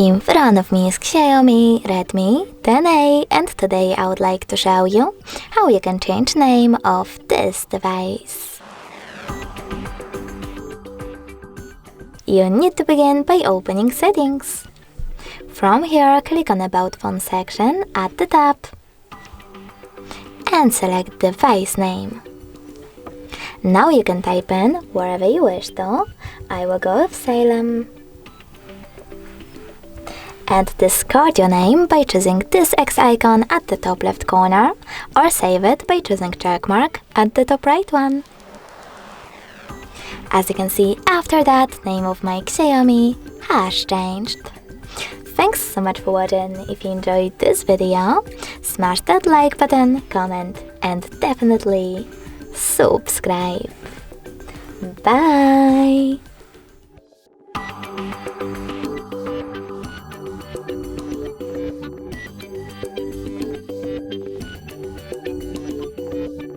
In front of me is XIAOMI Redmi 10A, and today I would like to show you how you can change name of this device. You need to begin by opening Settings. From here, click on About Phone section at the top and select device name. Now you can type in wherever you wish to. I will go with Salem. And discard your name by choosing this X icon at the top left corner, or save it by choosing checkmark at the top right one. As you can see, after that, name of my XIAOMI has changed. Thanks so much for watching. If you enjoyed this video, smash that like button, comment, and definitely subscribe. Bye!